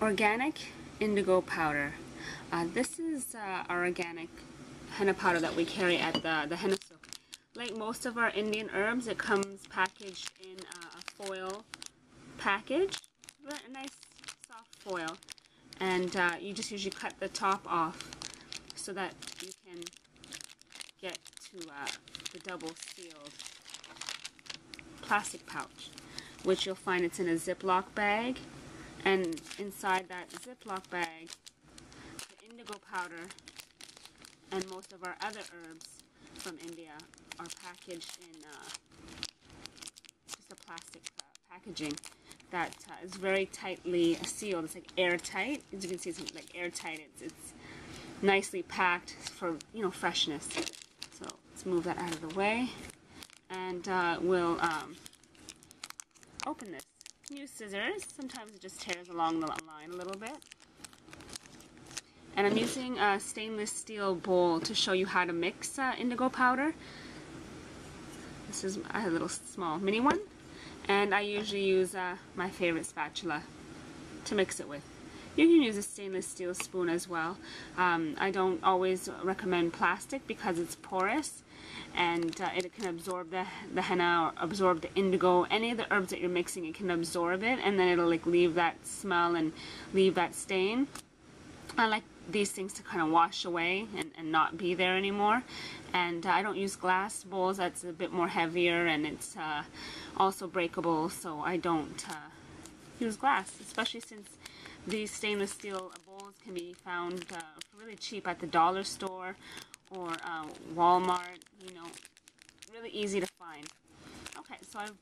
organic indigo powder. This is our organic henna powder that we carry at the HennaSooq. Like most of our Indian herbs, it comes packaged in a foil package, a nice soft foil, and you just usually cut the top off so that you can get to the double sealed plastic pouch, which you'll find it's in a Ziploc bag, and inside that Ziploc bag the indigo powder and most of our other herbs from India are packaged in just a plastic packaging that is very tightly sealed. It's like airtight. As you can see, it's like airtight. It's nicely packed for, you know, freshness. So let's move that out of the way, and we'll open this. You can use scissors. Sometimes it just tears along the line a little bit. And I'm using a stainless steel bowl to show you how to mix indigo powder. This is a little small mini one, and I usually use my favorite spatula to mix it with. You can use a stainless steel spoon as well. I don't always recommend plastic because it's porous, and it can absorb the henna or absorb the indigo. Any of the herbs that you're mixing, it can absorb it, and then it'll like leave that smell and leave that stain. I like these things to kind of wash away and not be there anymore. And I don't use glass bowls. That's a bit more heavier, and it's also breakable, so I don't use glass, especially since these stainless steel bowls can be found really cheap at the dollar store or Walmart, you know, really easy to find. Okay, so I've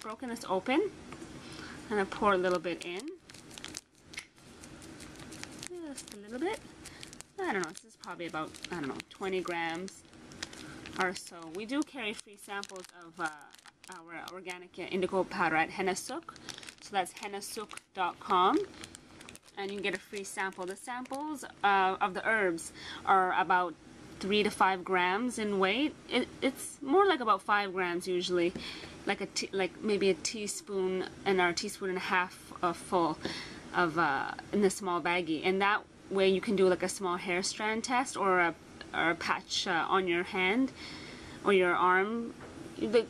broken this open, and I pour a little bit in. Just a little bit. I don't know, this is probably about, I don't know, 20 grams or so. We do carry free samples of our organic indigo powder at HennaSooq. So that's HennaSooq.com, and you can get a free sample. The samples of the herbs are about 3 to 5 grams in weight. It's more like about 5 grams usually, like maybe a teaspoon and or a teaspoon and a half full of in the small baggie, and that way you can do like a small hair strand test or a patch on your hand or your arm,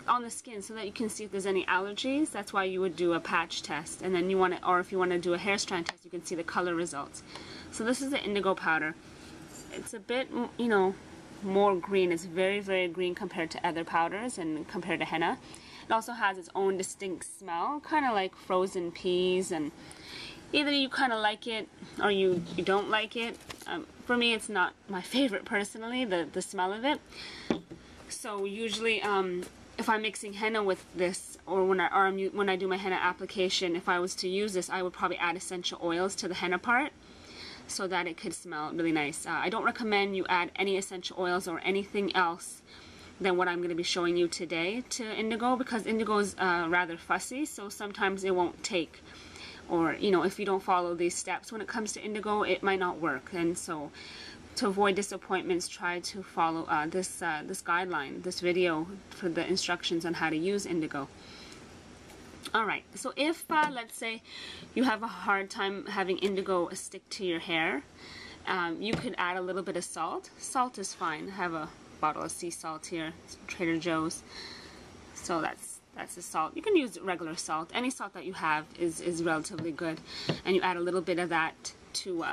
on the skin, so that you can see if there's any allergies. That's why you would do a patch test, and then you want to, or if you want to do a hair strand test, you can see the color results. So this is the indigo powder. It's a bit, you know, more green. It's very, very green compared to other powders and compared to henna. It also has its own distinct smell, kind of like frozen peas, and either you kind of like it or you don't like it. For me, it's not my favorite personally, the smell of it. So usually if I'm mixing henna with this, or when I do my henna application, if I was to use this, I would probably add essential oils to the henna part so that it could smell really nice. I don't recommend you add any essential oils or anything else than what I'm going to be showing you today to indigo, because indigo is rather fussy, so sometimes it won't take. Or, you know, if you don't follow these steps when it comes to indigo, it might not work. And so to avoid disappointments, try to follow this guideline, this video for the instructions on how to use indigo. Alright, so if let's say you have a hard time having indigo stick to your hair, you could add a little bit of salt. Salt is fine. I have a bottle of sea salt here, Trader Joe's. So that's the salt. You can use regular salt. Any salt that you have is relatively good. And you add a little bit of that to,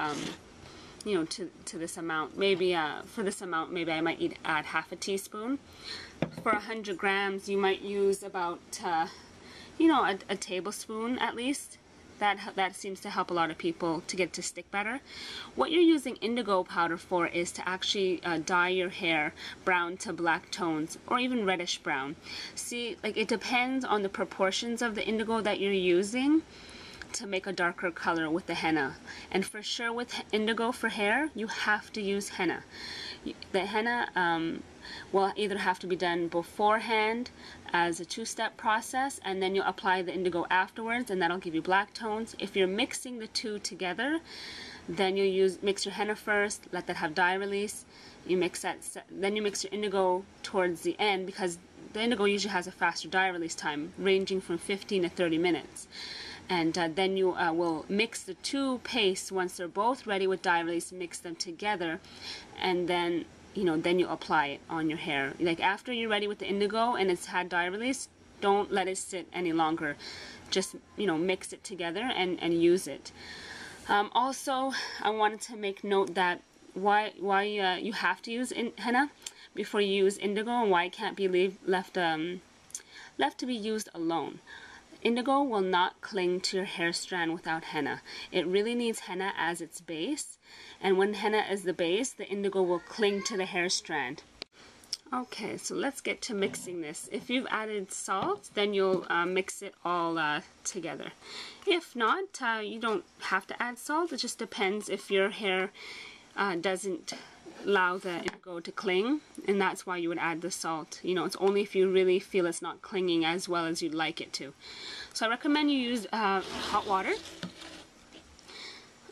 you know, to this amount. Maybe for this amount, maybe I might add half a teaspoon. For 100 grams, you might use about, you know, a tablespoon at least. That seems to help a lot of people to get to stick better. What you're using indigo powder for is to actually dye your hair brown to black tones, or even reddish brown. See, like, it depends on the proportions of the indigo that you're using to make a darker color with the henna. And for sure with indigo for hair, you have to use henna. The henna will either have to be done beforehand as a two-step process, and then you'll apply the indigo afterwards, and that'll give you black tones. If you're mixing the two together, then you mix your henna first, let that have dye release. You mix that, then you mix your indigo towards the end, because the indigo usually has a faster dye release time, ranging from 15 to 30 minutes. and then you will mix the two pastes. Once they're both ready with dye release, mix them together, and then then you apply it on your hair. Like after you're ready with the indigo and it's had dye release, don't let it sit any longer. Just mix it together and use it. Also, I wanted to make note that why you have to use henna before you use indigo, and why it can't be left to be used alone. Indigo will not cling to your hair strand without henna. It really needs henna as its base, and when henna is the base, the indigo will cling to the hair strand. Okay, so let's get to mixing this. If you've added salt, then you'll mix it all together. If not, you don't have to add salt. It just depends if your hair doesn't allow the indigo to cling, and that's why you would add the salt. It's only if you really feel it's not clinging as well as you'd like it to. So I recommend you use hot water.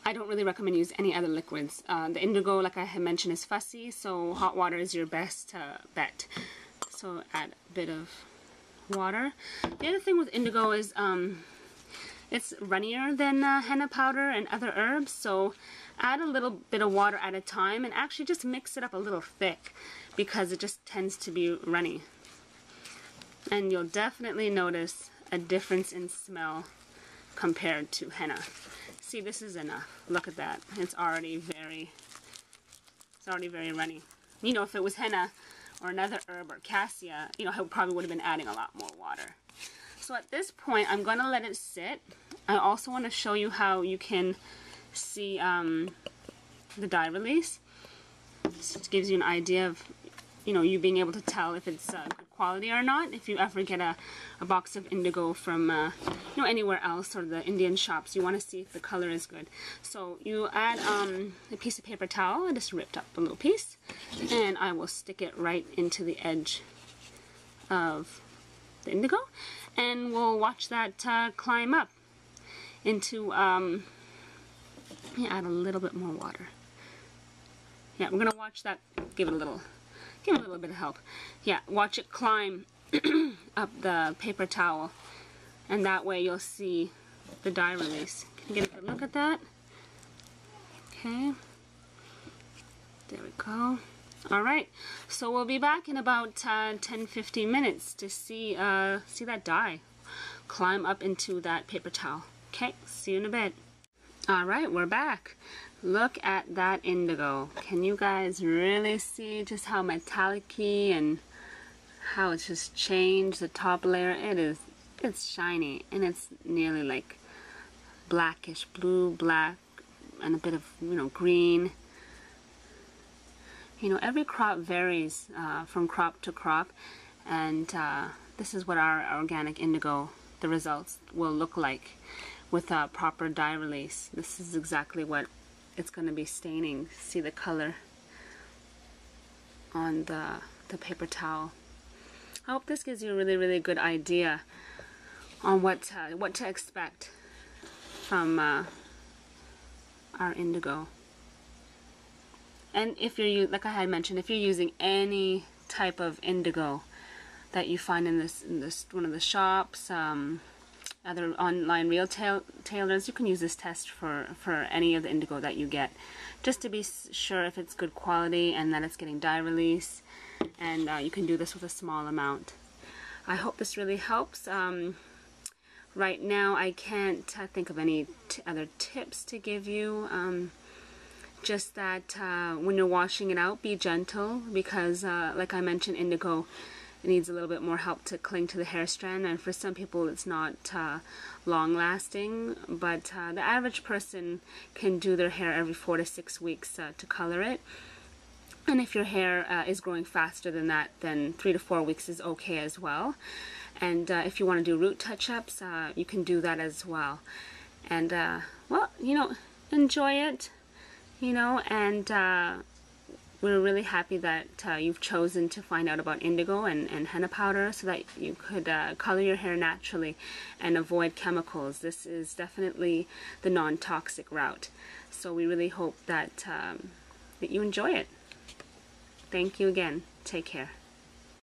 I don't really recommend use any other liquids. The indigo, like I had mentioned, is fussy, so hot water is your best bet. So add a bit of water. The other thing with indigo is it's runnier than henna powder and other herbs, so add a little bit of water at a time and actually just mix it up a little thick because it just tends to be runny. And you'll definitely notice a difference in smell compared to henna. See, this is enough. Look at that. It's already very runny. If it was henna or another herb or cassia, I probably would have been adding a lot more water. So at this point, I'm going to let it sit. I also want to show you how you can see the dye release. This gives you an idea of you being able to tell if it's good quality or not. If you ever get a box of indigo from anywhere else or the Indian shops, you want to see if the color is good. So you add a piece of paper towel. I just ripped up a little piece, and I will stick it right into the edge of the indigo, and we'll watch that climb up into add a little bit more water. Yeah, we're gonna watch that. Give it a little bit of help. Yeah, watch it climb up the paper towel, and that way you'll see the dye release. Can you get a good look at that? Okay, there we go. All right, so we'll be back in about 10-15 minutes to see that dye climb up into that paper towel. Okay, see you in a bit. All right, we're back. Look at that indigo. Can you guys really see just how metallic-y and how it's just changed the top layer? It's shiny, and it's nearly like blackish blue, black, and a bit of green. Every crop varies from crop to crop, and this is what our organic indigo, the results will look like with a proper dye release. This is exactly what it's going to be staining. See the color on the paper towel. I hope this gives you a really good idea on what to expect from our indigo. And if you're, like I had mentioned, if you're using any type of indigo that you find in this one of the shops, other online retailers, you can use this test for any of the indigo that you get, just to be sure if it's good quality and that it's getting dye release. And you can do this with a small amount. I hope this really helps. Right now I can't think of any other tips to give you. Just that when you're washing it out, be gentle, because like I mentioned, indigo, it needs a little bit more help to cling to the hair strand, and for some people it's not long lasting, but the average person can do their hair every 4 to 6 weeks to color it. And if your hair is growing faster than that, then 3 to 4 weeks is okay as well. And if you want to do root touch-ups, you can do that as well. And well, enjoy it, and we're really happy that you've chosen to find out about indigo and henna powder so that you could color your hair naturally and avoid chemicals. This is definitely the non-toxic route. So we really hope that you enjoy it. Thank you again. Take care.